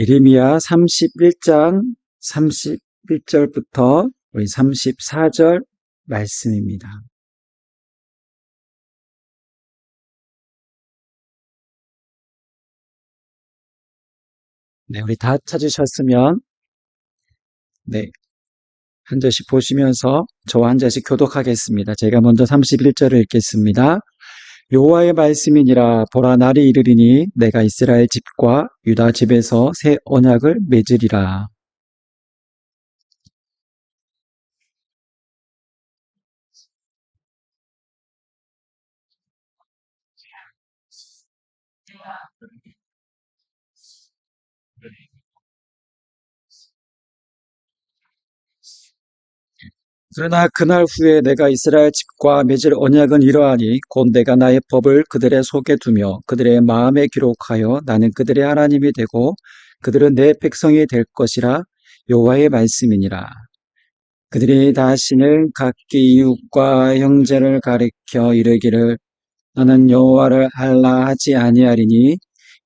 예레미야 31장 31절부터 우리 34절 말씀입니다. 네, 우리 다 찾으셨으면 네, 한 절씩 보시면서 저와 한 절씩 교독하겠습니다. 제가 먼저 31절을 읽겠습니다. 여호와의 말씀이니라. 보라, 날이 이르리니 내가 이스라엘 집과 유다 집에서 새 언약을 맺으리라. 그러나 그날 후에 내가 이스라엘 집과 맺을 언약은 이러하니 곧 내가 나의 법을 그들의 속에 두며 그들의 마음에 기록하여 나는 그들의 하나님이 되고 그들은 내 백성이 될 것이라. 여호와의 말씀이니라. 그들이 다시는 각기 이웃과 형제를 가리켜 이르기를 나는 여호와를 알라 하지 아니하리니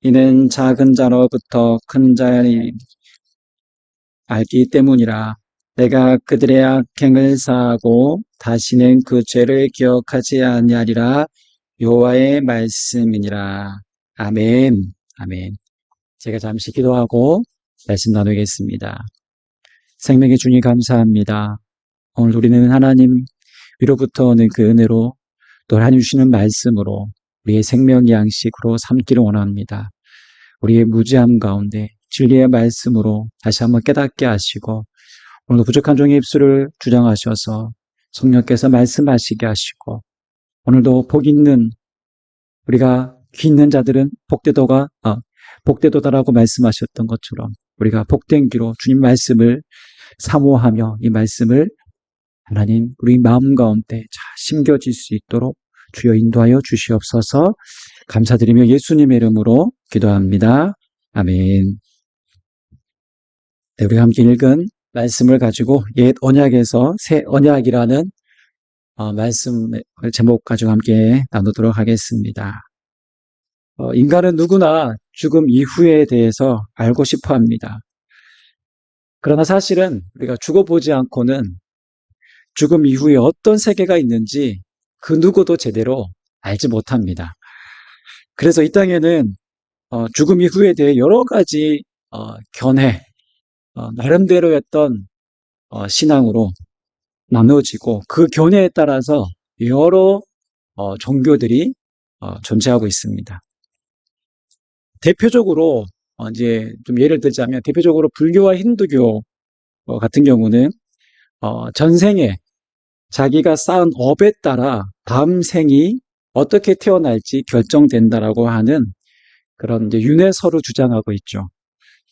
이는 작은 자로부터 큰 자니 알기 때문이라. 내가 그들의 악행을 사하고 다시는 그 죄를 기억하지 아니하리라. 여호와의 말씀이니라. 아멘. 아멘. 제가 잠시 기도하고 말씀 나누겠습니다. 생명의 주님 감사합니다. 오늘 우리는 하나님 위로부터 오는 그 은혜로 또 하나님 주시는 말씀으로 우리의 생명 양식으로 삼기를 원합니다. 우리의 무지함 가운데 진리의 말씀으로 다시 한번 깨닫게 하시고 오늘도 부족한 종의 입술을 주장하셔서 성령께서 말씀하시게 하시고 오늘도 복 있는 우리가 귀 있는 자들은 복되도다라고 말씀하셨던 것처럼 우리가 복된 귀로 주님 말씀을 사모하며 이 말씀을 하나님 우리 마음 가운데 잘 심겨질 수 있도록 주여 인도하여 주시옵소서. 감사드리며 예수님의 이름으로 기도합니다. 아멘. 네, 우리가 함께 읽은 말씀을 가지고 옛 언약에서 새 언약이라는 말씀 제목 가지고 함께 나누도록 하겠습니다. 인간은 누구나 죽음 이후에 대해서 알고 싶어 합니다. 그러나 사실은 우리가 죽어보지 않고는 죽음 이후에 어떤 세계가 있는지 그 누구도 제대로 알지 못합니다. 그래서 이 땅에는 죽음 이후에 대해 여러 가지 견해, 나름대로였던 신앙으로 나누어지고 그 견해에 따라서 여러 종교들이 존재하고 있습니다. 대표적으로 이제 좀 예를 들자면 대표적으로 불교와 힌두교 같은 경우는 전생에 자기가 쌓은 업에 따라 다음 생이 어떻게 태어날지 결정된다라고 하는 그런 이제 윤회설을 주장하고 있죠.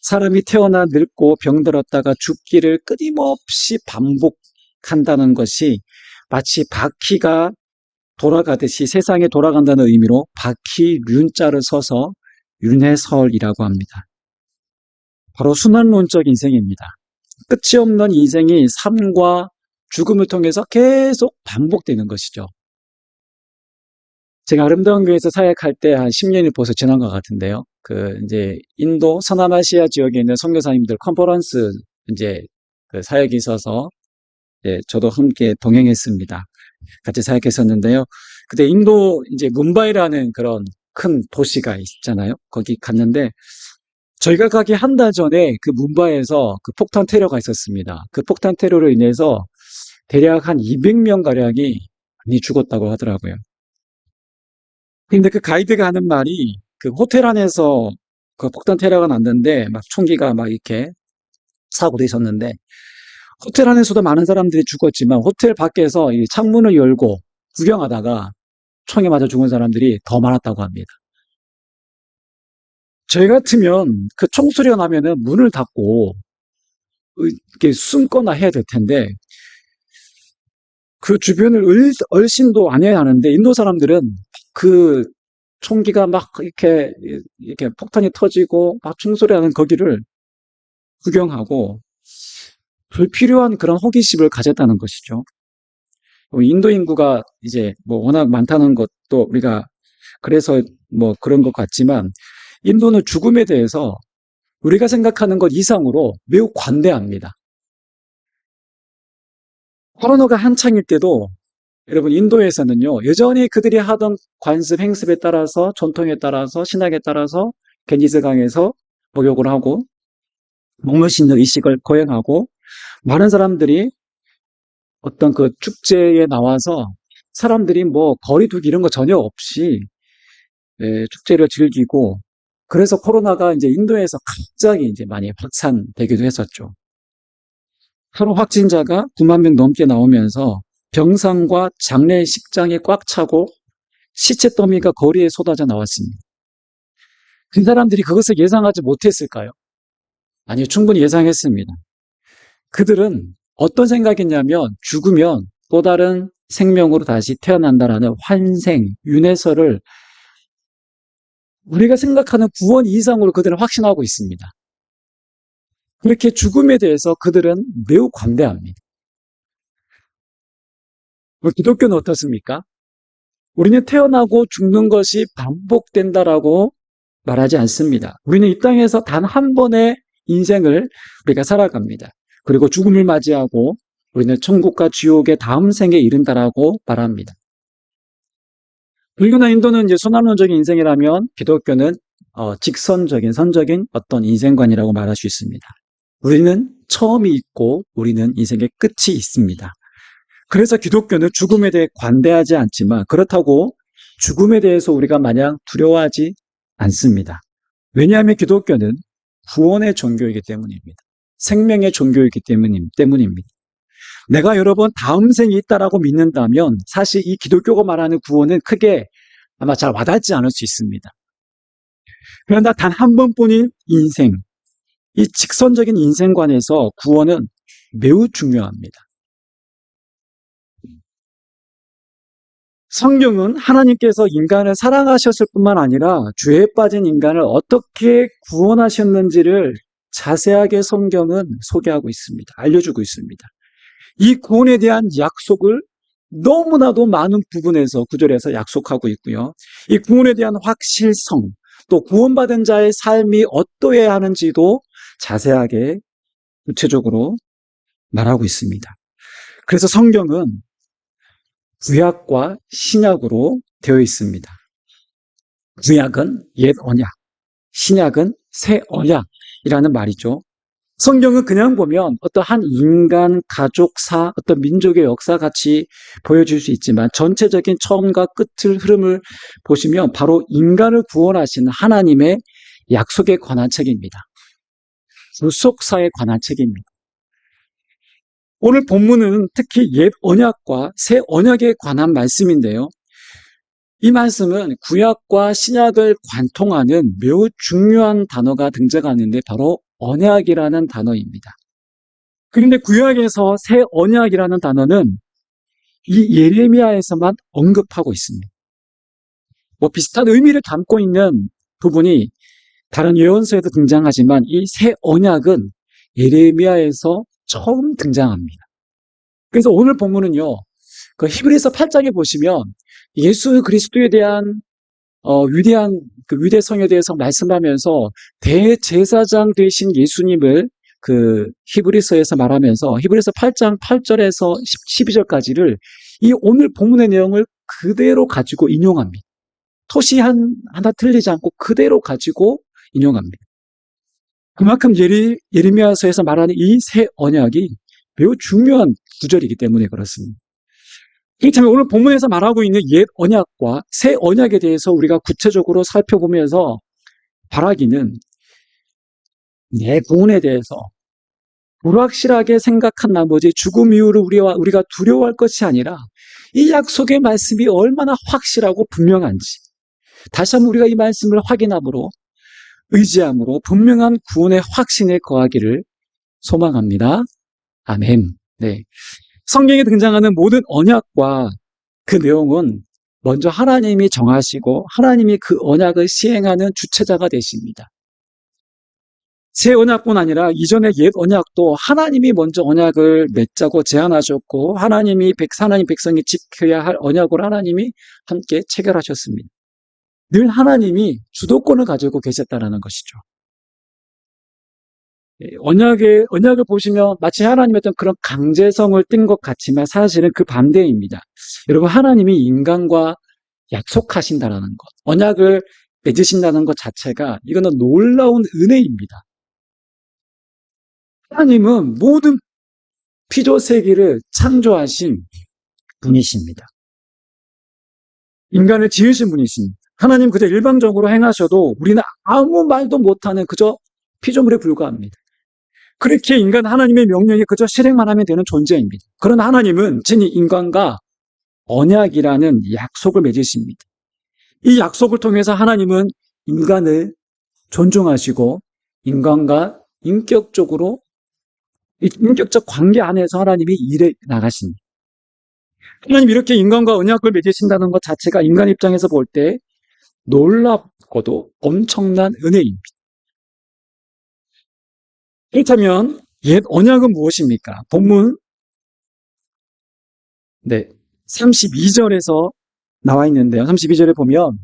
사람이 태어나 늙고 병들었다가 죽기를 끊임없이 반복한다는 것이 마치 바퀴가 돌아가듯이 세상에 돌아간다는 의미로 바퀴 륜자를 써서 윤회설이라고 합니다. 바로 순환론적 인생입니다. 끝이 없는 인생이 삶과 죽음을 통해서 계속 반복되는 것이죠. 제가 아름다운 교회에서 사역할 때 한 10년이 벌써 지난 것 같은데요. 이제 인도 서남아시아 지역에 있는 선교사님들 컨퍼런스 이제 그 사역이 있어서 저도 함께 동행했습니다. 같이 사역했었는데요. 그때 인도 이제 뭄바이라는 그런 큰 도시가 있잖아요. 거기 갔는데 저희가 가기 한 달 전에 그 뭄바이에서 그 폭탄 테러가 있었습니다. 그 폭탄 테러로 인해서 대략 한 200명 가량이 많이 죽었다고 하더라고요. 근데 그 가이드가 하는 말이 그 호텔 안에서 그 폭탄 테러가 났는데 막 총기가 막 이렇게 사고도 있었는데 호텔 안에서도 많은 사람들이 죽었지만 호텔 밖에서 이 창문을 열고 구경하다가 총에 맞아 죽은 사람들이 더 많았다고 합니다. 저희 같으면 그 총소리가 나면은 문을 닫고 이렇게 숨거나 해야 될 텐데 그 주변을 얼씬도 안 해야 하는데 인도 사람들은 그 총기가 막 이렇게 폭탄이 터지고 막 총소리 나는 거기를 구경하고 불필요한 그런 호기심을 가졌다는 것이죠. 인도 인구가 이제 뭐 워낙 많다는 것도 우리가 그래서 뭐 그런 것 같지만 인도는 죽음에 대해서 우리가 생각하는 것 이상으로 매우 관대합니다. 코로나가 한창일 때도 여러분 인도에서는요, 여전히 그들이 하던 관습 행습에 따라서 전통에 따라서 신학에 따라서 겐지스강에서 목욕을 하고 목묘신절 이식을 거행하고 많은 사람들이 어떤 그 축제에 나와서 사람들이 뭐 거리두기 이런 거 전혀 없이 축제를 즐기고 그래서 코로나가 이제 인도에서 갑자기 이제 많이 확산되기도 했었죠. 하루 확진자가 9만 명 넘게 나오면서 병상과 장례식장에 꽉 차고 시체 더미가 거리에 쏟아져 나왔습니다. 그 사람들이 그것을 예상하지 못했을까요? 아니요, 충분히 예상했습니다. 그들은 어떤 생각이냐면 죽으면 또 다른 생명으로 다시 태어난다라는 환생, 윤회설을 우리가 생각하는 구원 이상으로 그들은 확신하고 있습니다. 그렇게 죽음에 대해서 그들은 매우 관대합니다. 기독교는 어떻습니까? 우리는 태어나고 죽는 것이 반복된다라고 말하지 않습니다. 우리는 이 땅에서 단 한 번의 인생을 우리가 살아갑니다. 그리고 죽음을 맞이하고 우리는 천국과 지옥의 다음 생에 이른다라고 말합니다. 불교나 인도는 이제 순환론적인 인생이라면 기독교는 직선적인 선적인 어떤 인생관이라고 말할 수 있습니다. 우리는 처음이 있고 우리는 인생의 끝이 있습니다. 그래서 기독교는 죽음에 대해 관대하지 않지만 그렇다고 죽음에 대해서 우리가 마냥 두려워하지 않습니다. 왜냐하면 기독교는 구원의 종교이기 때문입니다. 생명의 종교이기 때문입니다. 내가 여러 번 다음 생이 있다라고 믿는다면 사실 이 기독교가 말하는 구원은 크게 아마 잘 와닿지 않을 수 있습니다. 그러나 단 한 번뿐인 인생, 이 직선적인 인생관에서 구원은 매우 중요합니다. 성경은 하나님께서 인간을 사랑하셨을 뿐만 아니라 죄에 빠진 인간을 어떻게 구원하셨는지를 자세하게 성경은 소개하고 있습니다. 알려주고 있습니다. 이 구원에 대한 약속을 너무나도 많은 부분에서 구절에서 약속하고 있고요. 이 구원에 대한 확실성, 또 구원받은 자의 삶이 어떠해야 하는지도 자세하게 구체적으로 말하고 있습니다. 그래서 성경은 구약과 신약으로 되어 있습니다. 구약은 옛 언약, 신약은 새 언약이라는 말이죠. 성경은 그냥 보면 어떠한 인간, 가족사, 어떤 민족의 역사 같이 보여줄 수 있지만 전체적인 처음과 끝을 흐름을 보시면 바로 인간을 구원하시는 하나님의 약속에 관한 책입니다. 구속사에 관한 책입니다. 오늘 본문은 특히 옛 언약과 새 언약에 관한 말씀인데요. 이 말씀은 구약과 신약을 관통하는 매우 중요한 단어가 등장하는데 바로 언약이라는 단어입니다. 그런데 구약에서 새 언약이라는 단어는 이 예레미야에서만 언급하고 있습니다. 비슷한 의미를 담고 있는 부분이 다른 예언서에도 등장하지만 이 새 언약은 예레미야에서 처음 등장합니다. 그래서 오늘 본문은요, 그 히브리서 8장에 보시면 예수 그리스도에 대한 위대한 그 위대성에 대해서 말씀하면서 대제사장 되신 예수님을 그 히브리서에서 말하면서 히브리서 8장 8절에서 12절까지를 이 오늘 본문의 내용을 그대로 가지고 인용합니다. 토시 하나 틀리지 않고 그대로 가지고 인용합니다. 그만큼 예레미야서에서 말하는 이 새 언약이 매우 중요한 구절이기 때문에 그렇습니다. 그렇다면 오늘 본문에서 말하고 있는 옛 언약과 새 언약에 대해서 우리가 구체적으로 살펴보면서 바라기는 내 구원에 대해서 불확실하게 생각한 나머지 죽음 이후를 우리가 두려워할 것이 아니라 이 약속의 말씀이 얼마나 확실하고 분명한지 다시 한번 우리가 이 말씀을 확인함으로 의지함으로 분명한 구원의 확신에 거하기를 소망합니다. 아멘. 네. 성경에 등장하는 모든 언약과 그 내용은 먼저 하나님이 정하시고 하나님이 그 언약을 시행하는 주체자가 되십니다. 새 언약뿐 아니라 이전의 옛 언약도 하나님이 먼저 언약을 맺자고 제안하셨고 하나님 백성이 지켜야 할 언약을 하나님이 함께 체결하셨습니다. 늘 하나님이 주도권을 가지고 계셨다는 것이죠. 언약을 보시면 마치 하나님의 어떤 그런 강제성을 띈 것 같지만 사실은 그 반대입니다. 여러분, 하나님이 인간과 약속하신다라는 것, 언약을 맺으신다는 것 자체가 이거는 놀라운 은혜입니다. 하나님은 모든 피조세계를 창조하신 분이십니다. 인간을 지으신 분이십니다. 하나님 그저 일방적으로 행하셔도 우리는 아무 말도 못하는 그저 피조물에 불과합니다. 그렇게 인간 하나님의 명령에 그저 실행만 하면 되는 존재입니다. 그러나 하나님은 진히 인간과 언약이라는 약속을 맺으십니다. 이 약속을 통해서 하나님은 인간을 존중하시고 인간과 인격적 관계 안에서 하나님이 일해 나가십니다. 하나님 이렇게 인간과 언약을 맺으신다는 것 자체가 인간 입장에서 볼 때 놀랍고도 엄청난 은혜입니다. 그렇다면 옛 언약은 무엇입니까? 본문 32절에서 나와 있는데요. 32절에 보면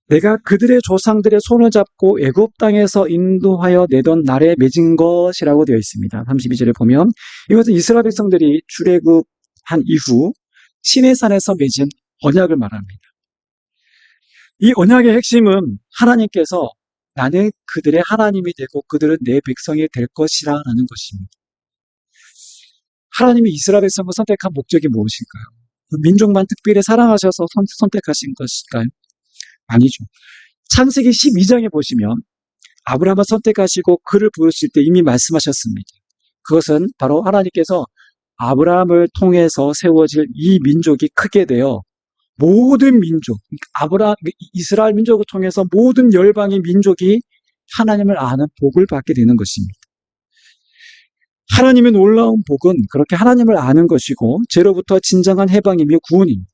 내가 그들의 조상들의 손을 잡고 애굽 땅에서 인도하여 내던 날에 맺은 것이라고 되어 있습니다. 32절에 보면 이것은 이스라엘 백성들이 출애굽한 이후 시내산에서 맺은 언약을 말합니다. 이 언약의 핵심은 하나님께서 나는 그들의 하나님이 되고 그들은 내 백성이 될 것이라는 것입니다. 하나님이 이스라엘 백성을 선택한 목적이 무엇일까요? 그 민족만 특별히 사랑하셔서 선택하신 것일까요? 아니죠. 창세기 12장에 보시면 아브라함을 선택하시고 그를 부르실 때 이미 말씀하셨습니다. 그것은 바로 하나님께서 아브라함을 통해서 세워질 이 민족이 크게 되어 모든 민족, 이스라엘 민족을 통해서 모든 열방의 민족이 하나님을 아는 복을 받게 되는 것입니다. 하나님의 놀라운 복은 그렇게 하나님을 아는 것이고 죄로부터 진정한 해방이며 구원입니다.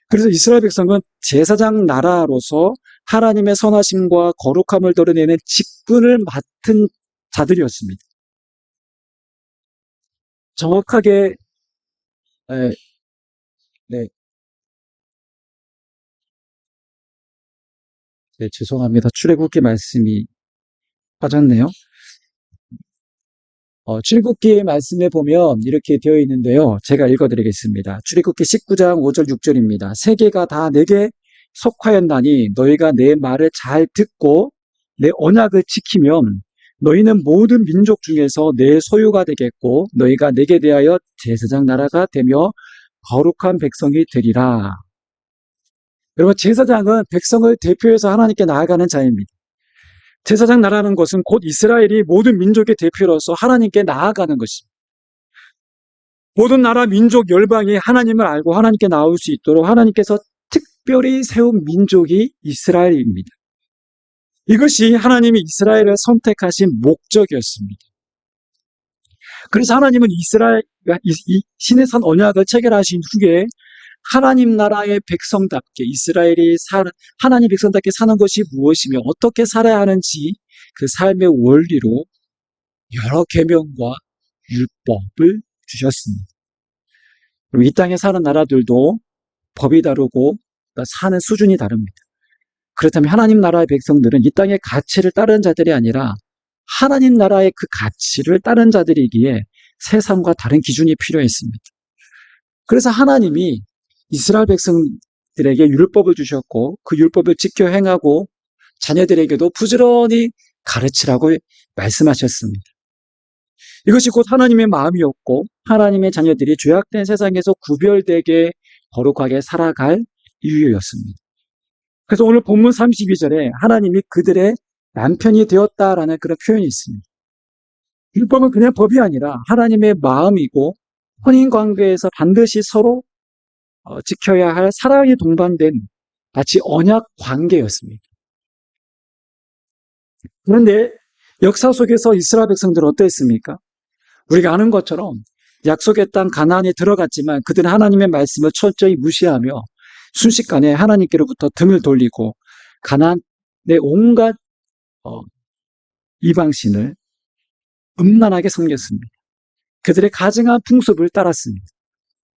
그래서 이스라엘 백성은 제사장 나라로서 하나님의 선하심과 거룩함을 드러내는 직분을 맡은 자들이었습니다. 정확하게 네, 네, 죄송합니다. 출애굽기 말씀이 빠졌네요. 출애굽기의 말씀에 보면 이렇게 되어 있는데요. 제가 읽어드리겠습니다. 출애굽기 19장 5절 6절입니다. 세계가 다 내게 속하였나니 너희가 내 말을 잘 듣고 내 언약을 지키면 너희는 모든 민족 중에서 내 소유가 되겠고 너희가 내게 대하여 제사장 나라가 되며 거룩한 백성이 되리라. 여러분, 제사장은 백성을 대표해서 하나님께 나아가는 자입니다. 제사장 나라는 것은 곧 이스라엘이 모든 민족의 대표로서 하나님께 나아가는 것입니다. 모든 나라, 민족, 열방이 하나님을 알고 하나님께 나올 수 있도록 하나님께서 특별히 세운 민족이 이스라엘입니다. 이것이 하나님이 이스라엘을 선택하신 목적이었습니다. 그래서 하나님은 이 시내산 언약을 체결하신 후에 하나님 나라의 백성답게 하나님 백성답게 사는 것이 무엇이며 어떻게 살아야 하는지 그 삶의 원리로 여러 계명과 율법을 주셨습니다. 그리고 이 땅에 사는 나라들도 법이 다르고 사는 수준이 다릅니다. 그렇다면 하나님 나라의 백성들은 이 땅의 가치를 따르는 자들이 아니라 하나님 나라의 그 가치를 따르는 자들이기에 세상과 다른 기준이 필요했습니다. 그래서 하나님이 이스라엘 백성들에게 율법을 주셨고 그 율법을 지켜 행하고 자녀들에게도 부지런히 가르치라고 말씀하셨습니다. 이것이 곧 하나님의 마음이었고 하나님의 자녀들이 죄악된 세상에서 구별되게 거룩하게 살아갈 이유였습니다. 그래서 오늘 본문 32절에 하나님이 그들의 남편이 되었다라는 그런 표현이 있습니다. 율법은 그냥 법이 아니라 하나님의 마음이고 혼인관계에서 반드시 서로 지켜야 할 사랑이 동반된 마치 언약 관계였습니다. 그런데 역사 속에서 이스라엘 백성들은 어땠습니까? 우리가 아는 것처럼 약속의 땅 가나안에 들어갔지만 그들은 하나님의 말씀을 철저히 무시하며 순식간에 하나님께로부터 등을 돌리고 가나안의 온갖 이방신을 음란하게 섬겼습니다. 그들의 가증한 풍습을 따랐습니다.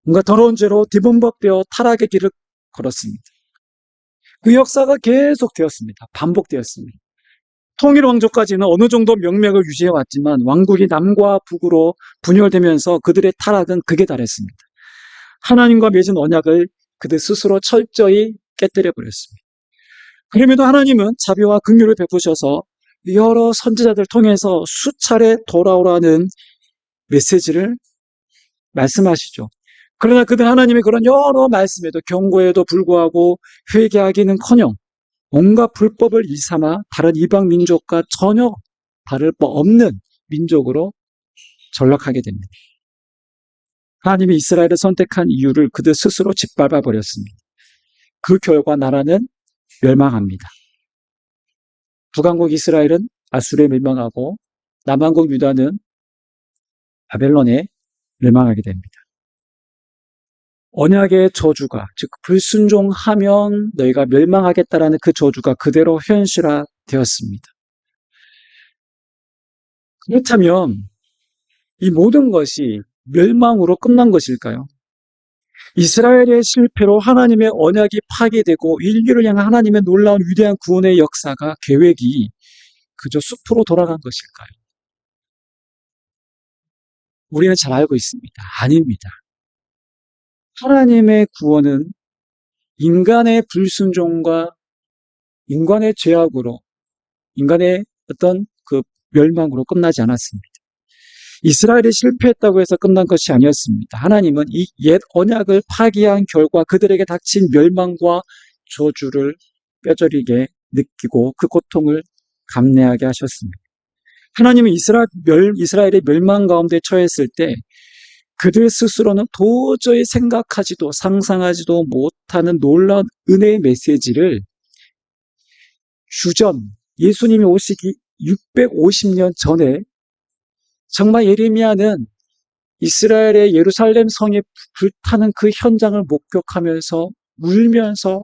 뭔가 더러운 죄로 뒤범벅되어 타락의 길을 걸었습니다. 그 역사가 계속 되었습니다. 반복되었습니다. 통일 왕조까지는 어느 정도 명맥을 유지해 왔지만 왕국이 남과 북으로 분열되면서 그들의 타락은 극에 달했습니다. 하나님과 맺은 언약을 그들 스스로 철저히 깨뜨려 버렸습니다. 그럼에도 하나님은 자비와 긍휼을 베푸셔서 여러 선지자들 통해서 수차례 돌아오라는 메시지를 말씀하시죠. 그러나 그들 하나님의 그런 여러 말씀에도 경고에도 불구하고 회개하기는커녕 온갖 불법을 일삼아 다른 이방 민족과 전혀 다를 바 없는 민족으로 전락하게 됩니다. 하나님이 이스라엘을 선택한 이유를 그들 스스로 짓밟아 버렸습니다. 그 결과 나라는 멸망합니다. 북왕국 이스라엘은 아수르에 멸망하고 남왕국 유다는 바벨론에 멸망하게 됩니다. 언약의 저주가, 즉 불순종하면 너희가 멸망하겠다라는 그 저주가 그대로 현실화되었습니다. 그렇다면 이 모든 것이 멸망으로 끝난 것일까요? 이스라엘의 실패로 하나님의 언약이 파괴되고 인류를 향한 하나님의 놀라운 위대한 구원의 역사가 계획이 그저 숲으로 돌아간 것일까요? 우리는 잘 알고 있습니다. 아닙니다. 하나님의 구원은 인간의 불순종과 인간의 죄악으로, 인간의 어떤 그 멸망으로 끝나지 않았습니다. 이스라엘이 실패했다고 해서 끝난 것이 아니었습니다. 하나님은 이 옛 언약을 파기한 결과 그들에게 닥친 멸망과 저주를 뼈저리게 느끼고 그 고통을 감내하게 하셨습니다. 하나님은 이스라엘의 멸망 가운데 처했을 때 그들 스스로는 도저히 생각하지도 상상하지도 못하는 놀라운 은혜의 메시지를 주전, 예수님이 오시기 650년 전에 정말 예레미야는 이스라엘의 예루살렘 성이 불타는 그 현장을 목격하면서 울면서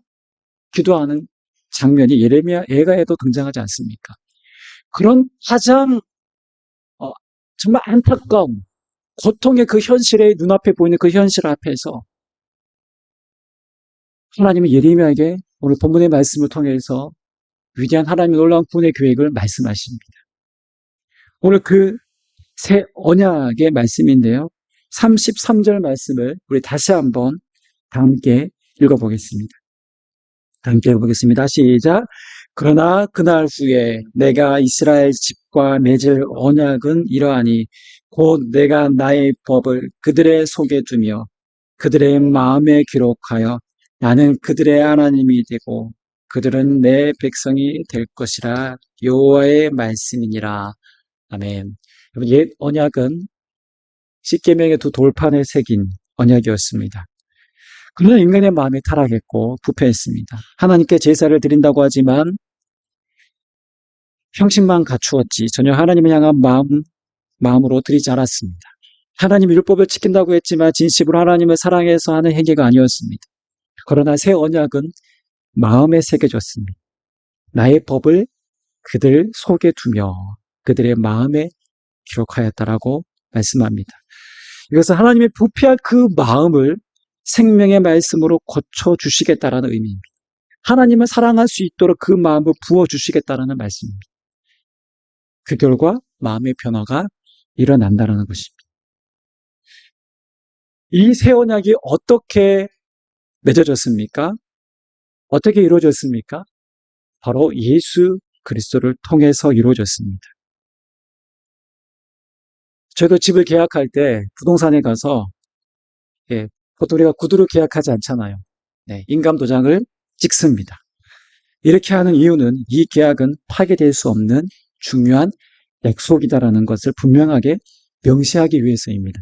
기도하는 장면이 예레미야 예가에도 등장하지 않습니까? 그런 가장 정말 안타까운 고통의 그 현실의 눈앞에 보이는 그 현실 앞에서 하나님은 예레미야에게 오늘 본문의 말씀을 통해서 위대한 하나님의 놀라운 구원의 계획을 말씀하십니다. 오늘 그 새 언약의 말씀인데요. 33절 말씀을 우리 다시 한번 함께 읽어보겠습니다. 함께 읽어보겠습니다. 시작. 그러나 그날 후에 내가 이스라엘 집과 맺을 언약은 이러하니 곧 내가 나의 법을 그들의 속에 두며 그들의 마음에 기록하여 나는 그들의 하나님이 되고 그들은 내 백성이 될 것이라. 여호와의 말씀이니라. 아멘. 옛 언약은 십계명의 두 돌판에 새긴 언약이었습니다. 그러나 인간의 마음이 타락했고 부패했습니다. 하나님께 제사를 드린다고 하지만 형식만 갖추었지 전혀 하나님을 향한 마음으로 드리지 않았습니다. 하나님 율법을 지킨다고 했지만 진심으로 하나님을 사랑해서 하는 행위가 아니었습니다. 그러나 새 언약은 마음에 새겨졌습니다. 나의 법을 그들 속에 두며 그들의 마음에 기록하였다라고 말씀합니다. 이것은 하나님의 부패한 그 마음을 생명의 말씀으로 고쳐주시겠다라는 의미입니다. 하나님을 사랑할 수 있도록 그 마음을 부어주시겠다라는 말씀입니다. 그 결과 마음의 변화가 일어난다는 것입니다. 이 새 언약이 어떻게 맺어졌습니까? 어떻게 이루어졌습니까? 바로 예수 그리스도를 통해서 이루어졌습니다. 저희도 집을 계약할 때 부동산에 가서 보통 우리가 구두로 계약하지 않잖아요. 인감도장을 찍습니다. 이렇게 하는 이유는 이 계약은 파괴될 수 없는 중요한 약속이다라는 것을 분명하게 명시하기 위해서입니다.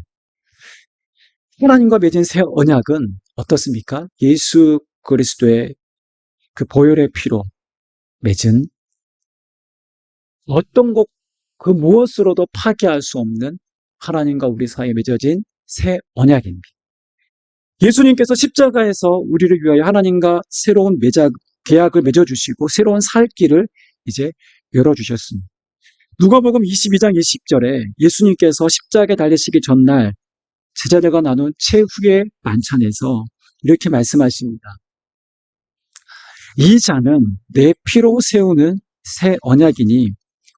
하나님과 맺은 새 언약은 어떻습니까? 예수 그리스도의 그 보혈의 피로 맺은 어떤 그 무엇으로도 파괴할 수 없는 하나님과 우리 사이에 맺어진 새 언약입니다. 예수님께서 십자가에서 우리를 위하여 하나님과 새로운 계약을 맺어주시고 새로운 살 길을 이제 열어주셨습니다. 누가복음 22장 20절에 예수님께서 십자가에 달리시기 전날 제자들과 나눈 최후의 만찬에서 이렇게 말씀하십니다. 이 잔은 내 피로 세우는 새 언약이니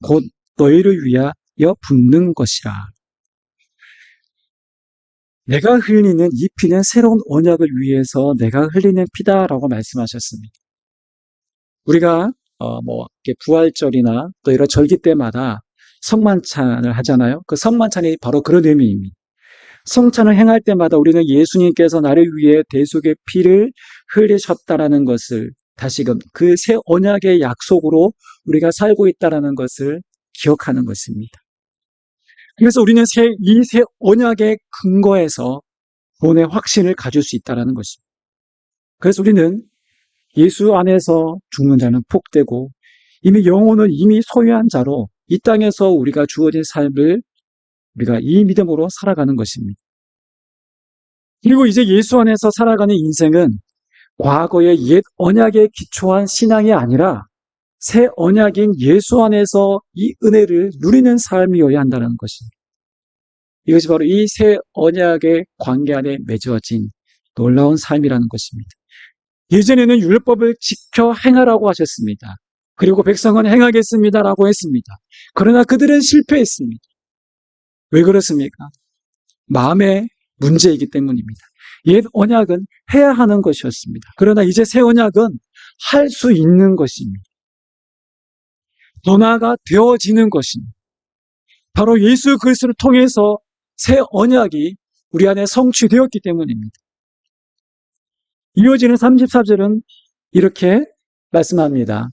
곧 너희를 위하여 붓는 것이라. 내가 흘리는 이 피는 새로운 언약을 위해서 내가 흘리는 피다라고 말씀하셨습니다. 우리가 이렇게 부활절이나 또 이런 절기 때마다 성만찬을 하잖아요. 그 성만찬이 바로 그런 의미입니다. 성찬을 행할 때마다 우리는 예수님께서 나를 위해 대속의 피를 흘리셨다라는 것을 다시금 그 새 언약의 약속으로 우리가 살고 있다라는 것을 기억하는 것입니다. 그래서 우리는 이 새 언약의 근거에서 구원의 확신을 가질 수 있다라는 것입니다. 그래서 우리는 예수 안에서 죽는 자는 복되고 이미 영혼을 이미 소유한 자로 이 땅에서 우리가 주어진 삶을 우리가 이 믿음으로 살아가는 것입니다. 그리고 이제 예수 안에서 살아가는 인생은 과거의 옛 언약에 기초한 신앙이 아니라 새 언약인 예수 안에서 이 은혜를 누리는 삶이어야 한다는 것입니다. 이것이 바로 이 새 언약의 관계 안에 맺어진 놀라운 삶이라는 것입니다. 예전에는 율법을 지켜 행하라고 하셨습니다. 그리고 백성은 행하겠습니다라고 했습니다. 그러나 그들은 실패했습니다. 왜 그렇습니까? 마음의 문제이기 때문입니다. 옛 언약은 해야 하는 것이었습니다. 그러나 이제 새 언약은 할 수 있는 것입니다. 더 나아가 되어지는 것입니다. 바로 예수 그리스도를 통해서 새 언약이 우리 안에 성취되었기 때문입니다. 이어지는 34절은 이렇게 말씀합니다.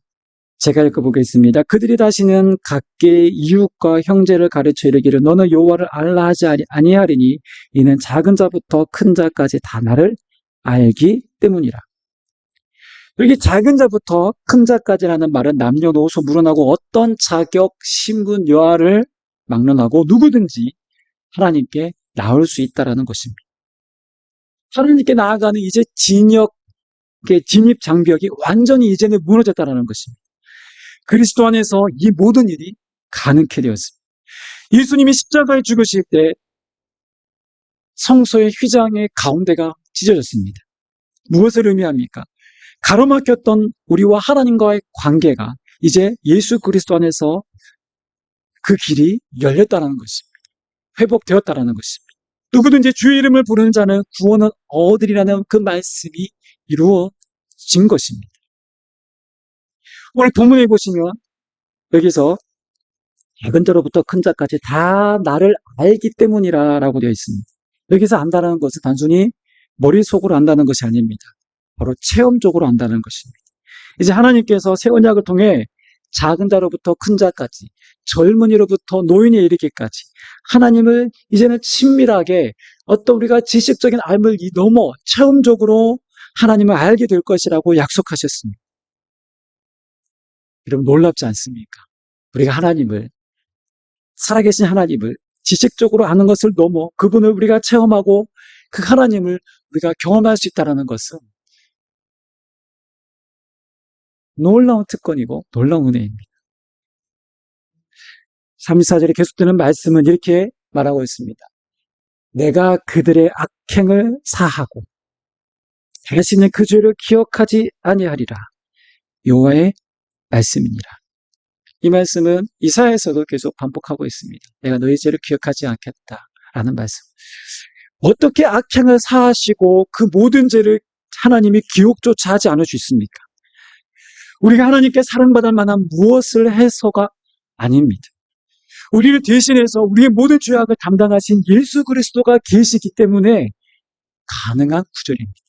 제가 읽어보겠습니다. 그들이 다시는 각계의 이웃과 형제를 가르쳐 이르기를 너는 여호와를 알라 하지 아니하리니 이는 작은 자부터 큰 자까지 다 나를 알기 때문이라. 여기 작은 자부터 큰 자까지라는 말은 남녀노소 무론하고 어떤 자격, 신분, 여하를 막론하고 누구든지 하나님께 나올 수 있다는 것입니다. 하나님께 나아가는 이제 진입 장벽이 완전히 이제는 무너졌다는 것입니다. 그리스도 안에서 이 모든 일이 가능케 되었습니다. 예수님이 십자가에 죽으실 때 성소의 휘장의 가운데가 찢어졌습니다. 무엇을 의미합니까? 가로막혔던 우리와 하나님과의 관계가 이제 예수 그리스도 안에서 그 길이 열렸다는 것입니다. 회복되었다는 것입니다. 누구든지 주의 이름을 부르는 자는 구원을 얻으리라는 그 말씀이 이루어진 것입니다. 오늘 본문에 보시면 여기서 작은 자로부터 큰 자까지 다 나를 알기 때문이라 라고 되어 있습니다. 여기서 안다는 것은 단순히 머릿속으로 안다는 것이 아닙니다. 바로 체험적으로 안다는 것입니다. 이제 하나님께서 새 언약을 통해 작은 자로부터 큰 자까지, 젊은이로부터 노인에 이르기까지 하나님을 이제는 친밀하게 어떤 우리가 지식적인 알을 넘어 체험적으로 하나님을 알게 될 것이라고 약속하셨습니다. 여러분 놀랍지 않습니까? 우리가 살아계신 하나님을 지식적으로 아는 것을 넘어 그분을 우리가 체험하고 그 하나님을 우리가 경험할 수 있다는 것은 놀라운 특권이고 놀라운 은혜입니다. 34절에 계속되는 말씀은 이렇게 말하고 있습니다. 내가 그들의 악행을 사하고 다시는 그 죄를 기억하지 아니하리라. 여호와의 말씀이니라. 이 말씀은 이사야에서도 계속 반복하고 있습니다. 내가 너희 죄를 기억하지 않겠다라는 말씀. 어떻게 악행을 사하시고 그 모든 죄를 하나님이 기억조차 하지 않을 수 있습니까? 우리가 하나님께 사랑받을 만한 무엇을 해서가 아닙니다. 우리를 대신해서 우리의 모든 죄악을 담당하신 예수 그리스도가 계시기 때문에 가능한 구절입니다.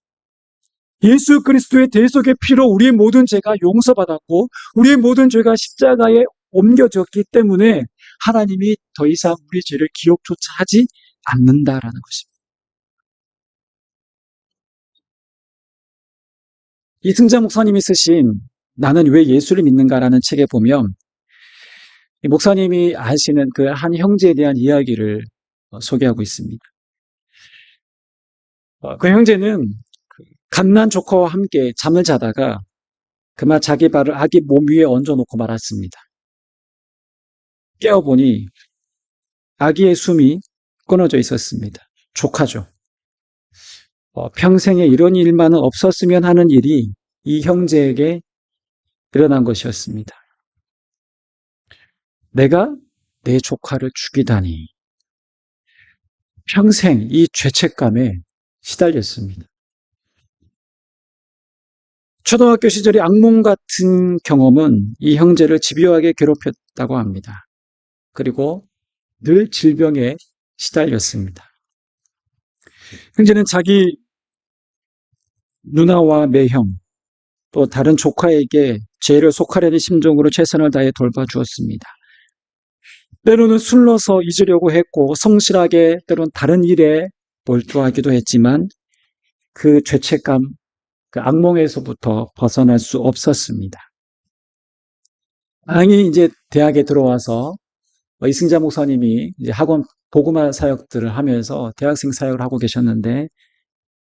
예수 그리스도의 대속의 피로 우리의 모든 죄가 용서받았고 우리의 모든 죄가 십자가에 옮겨졌기 때문에 하나님이 더 이상 우리의 죄를 기억조차 하지 않는다라는 것입니다. 이승자 목사님이 쓰신 나는 왜 예수를 믿는가라는 책에 보면 목사님이 아시는 그 한 형제에 대한 이야기를 소개하고 있습니다. 그 형제는 갓난 조카와 함께 잠을 자다가 그만 자기 발을 아기 몸 위에 얹어놓고 말았습니다. 깨어보니 아기의 숨이 끊어져 있었습니다. 조카죠. 평생에 이런 일만은 없었으면 하는 일이 이 형제에게 일어난 것이었습니다. 내가 내 조카를 죽이다니. 평생 이 죄책감에 시달렸습니다. 초등학교 시절의 악몽 같은 경험은 이 형제를 집요하게 괴롭혔다고 합니다. 그리고 늘 질병에 시달렸습니다. 형제는 자기 누나와 매형, 또 다른 조카에게 죄를 속하려는 심정으로 최선을 다해 돌봐주었습니다. 때로는 술러서 잊으려고 했고 성실하게 때로는 다른 일에 몰두하기도 했지만 그 죄책감, 그 악몽에서부터 벗어날 수 없었습니다. 다행히 이제 대학에 들어와서 이승자 목사님이 이제 학원 복음화 사역들을 하면서 대학생 사역을 하고 계셨는데,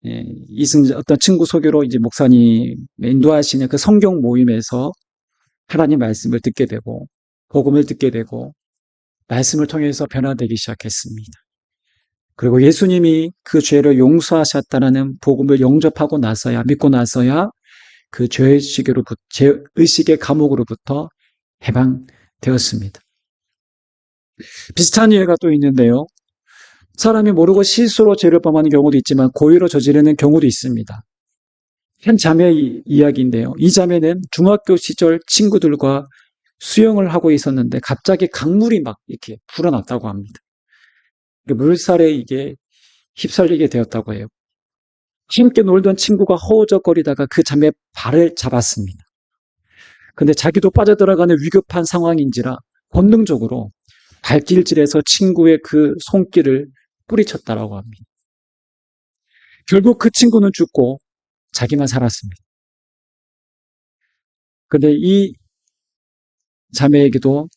이승자 어떤 친구 소개로 이제 목사님 인도하시는 그 성경 모임에서 하나님 말씀을 듣게 되고 복음을 듣게 되고 말씀을 통해서 변화되기 시작했습니다. 그리고 예수님이 그 죄를 용서하셨다는 복음을 영접하고 나서야, 믿고 나서야 그 죄의식의 감옥으로부터 해방되었습니다. 비슷한 예가 또 있는데요. 사람이 모르고 실수로 죄를 범하는 경우도 있지만 고의로 저지르는 경우도 있습니다. 한 자매의 이야기인데요. 이 자매는 중학교 시절 친구들과 수영을 하고 있었는데 갑자기 강물이 막 이렇게 불어났다고 합니다. 물살에 이게 휩쓸리게 되었다고 해요. 함께 놀던 친구가 허우적거리다가 그 자매의 발을 잡았습니다. 근데 자기도 빠져들어가는 위급한 상황인지라 본능적으로 발길질해서 친구의 그 손길을 뿌리쳤다라고 합니다. 결국 그 친구는 죽고 자기만 살았습니다. 근데 이 자매에게도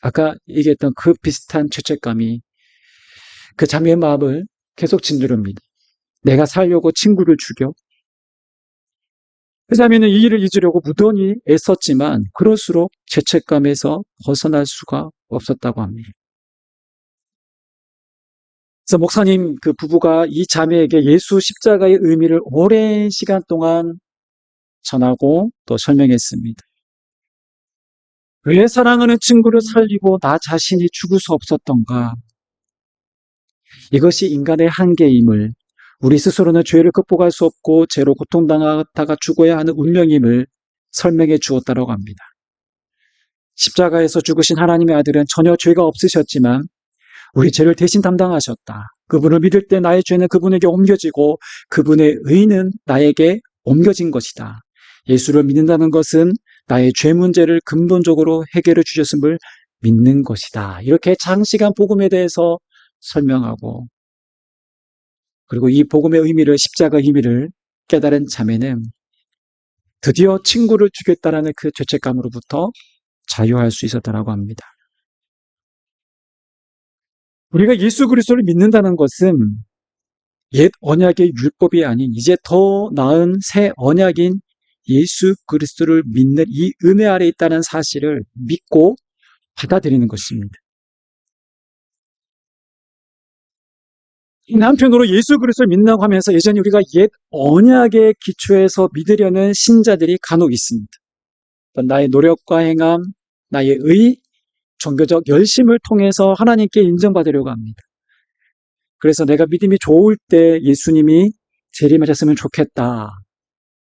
아까 얘기했던 그 비슷한 죄책감이 그 자매의 마음을 계속 짓누릅니다. 내가 살려고 친구를 죽여? 그 자매는 이 일을 잊으려고 무던히 애썼지만 그럴수록 죄책감에서 벗어날 수가 없었다고 합니다. 그래서 목사님 그 부부가 이 자매에게 예수 십자가의 의미를 오랜 시간 동안 전하고 또 설명했습니다. 왜 사랑하는 친구를 살리고 나 자신이 죽을 수 없었던가? 이것이 인간의 한계임을, 우리 스스로는 죄를 극복할 수 없고 죄로 고통당하다가 죽어야 하는 운명임을 설명해 주었다고 합니다. 십자가에서 죽으신 하나님의 아들은 전혀 죄가 없으셨지만 우리 죄를 대신 담당하셨다. 그분을 믿을 때 나의 죄는 그분에게 옮겨지고 그분의 의는 나에게 옮겨진 것이다. 예수를 믿는다는 것은 나의 죄 문제를 근본적으로 해결해 주셨음을 믿는 것이다. 이렇게 장시간 복음에 대해서 설명하고, 그리고 이 복음의 의미를, 십자가의 의미를 깨달은 자매는 드디어 친구를 죽였다라는 그 죄책감으로부터 자유할 수 있었다라고 합니다. 우리가 예수 그리스도를 믿는다는 것은 옛 언약의 율법이 아닌 이제 더 나은 새 언약인 예수 그리스도를 믿는 이 은혜 아래 있다는 사실을 믿고 받아들이는 것입니다. 한편으로 예수 그리스도를 믿는다고 하면서 예전에 우리가 옛 언약의 기초에서 믿으려는 신자들이 간혹 있습니다. 나의 노력과 행함, 나의 의, 종교적 열심을 통해서 하나님께 인정받으려고 합니다. 그래서 내가 믿음이 좋을 때 예수님이 재림하셨으면 좋겠다.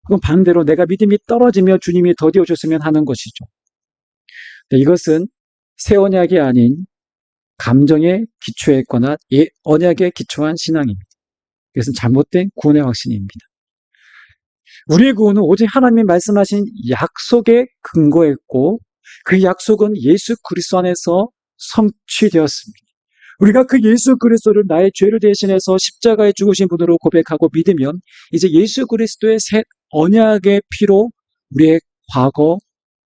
그건 반대로 내가 믿음이 떨어지며 주님이 더디어 줬으면 하는 것이죠. 이것은 새 언약이 아닌 감정의 기초에 있거나 언약에 기초한 신앙입니다. 이것은 잘못된 구원의 확신입니다. 우리의 구원은 오직 하나님이 말씀하신 약속에 근거했고 그 약속은 예수 그리스도 안에서 성취되었습니다. 우리가 그 예수 그리스도를 나의 죄를 대신해서 십자가에 죽으신 분으로 고백하고 믿으면 이제 예수 그리스도의 새 언약의 피로 우리의 과거,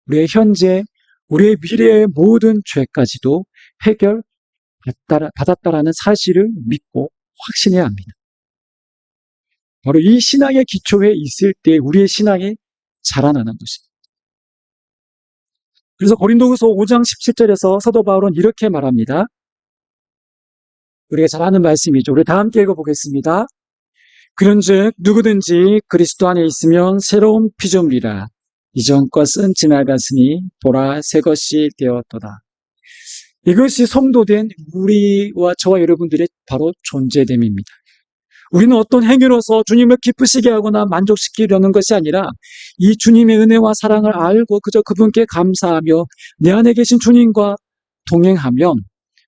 우리의 현재, 우리의 미래의 모든 죄까지도 해결받았다라는 사실을 믿고 확신해야 합니다. 바로 이 신앙의 기초에 있을 때 우리의 신앙이 자라나는 것입니다. 그래서 고린도후서 5장 17절에서 사도 바울은 이렇게 말합니다. 우리가 잘 아는 말씀이죠. 우리 다 함께 읽어보겠습니다. 그런즉 누구든지 그리스도 안에 있으면 새로운 피조물이라. 이전 것은 지나갔으니 보라 새 것이 되었도다. 이것이 성도된 우리와 저와 여러분들의 바로 존재됨입니다. 우리는 어떤 행위로서 주님을 기쁘시게 하거나 만족시키려는 것이 아니라 이 주님의 은혜와 사랑을 알고 그저 그분께 감사하며 내 안에 계신 주님과 동행하면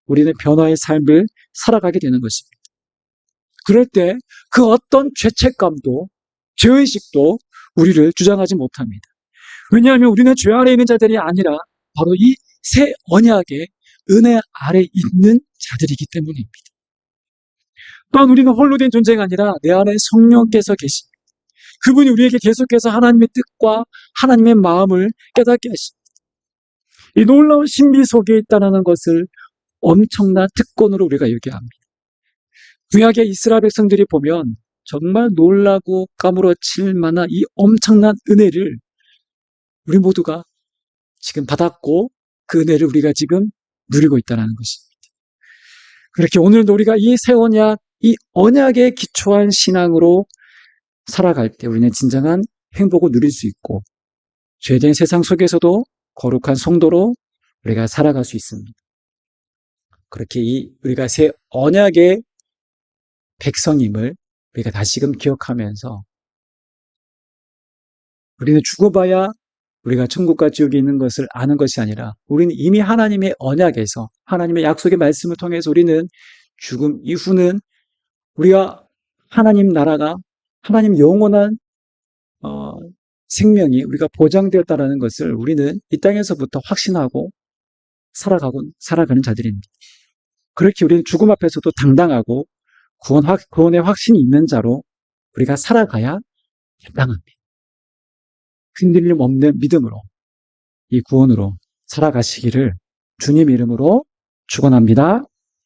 우리는 변화의 삶을 살아가게 되는 것입니다. 그럴 때 그 어떤 죄책감도 죄의식도 우리를 주장하지 못합니다. 왜냐하면 우리는 죄 아래 있는 자들이 아니라 바로 이 새 언약의 은혜 아래 있는 자들이기 때문입니다. 또한 우리는 홀로 된 존재가 아니라 내 안에 성령께서 계십니다. 그분이 우리에게 계속해서 하나님의 뜻과 하나님의 마음을 깨닫게 하십니다. 이 놀라운 신비 속에 있다는 것을 엄청난 특권으로 우리가 얘기합니다. 구약의 이스라엘 백성들이 보면 정말 놀라고 까무러칠 만한 이 엄청난 은혜를 우리 모두가 지금 받았고 그 은혜를 우리가 지금 누리고 있다는 것입니다. 그렇게 오늘도 우리가 이 새 언약, 이 언약에 기초한 신앙으로 살아갈 때 우리는 진정한 행복을 누릴 수 있고 죄된 세상 속에서도 거룩한 성도로 우리가 살아갈 수 있습니다. 그렇게 우리가 새 언약의 백성임을 우리가 다시금 기억하면서 우리는 죽어봐야 우리가 천국과 지옥에 있는 것을 아는 것이 아니라 우리는 이미 하나님의 언약에서 하나님의 약속의 말씀을 통해서 우리는 죽음 이후는 우리가 하나님 나라가 하나님 영원한 생명이 우리가 보장되었다는 것을 우리는 이 땅에서부터 확신하고 살아가는 자들입니다. 그렇게 우리는 죽음 앞에서도 당당하고 구원의 확신이 있는 자로 우리가 살아가야 마땅합니다. 흔들림 없는 믿음으로 이 구원으로 살아가시기를 주님 이름으로 축원합니다.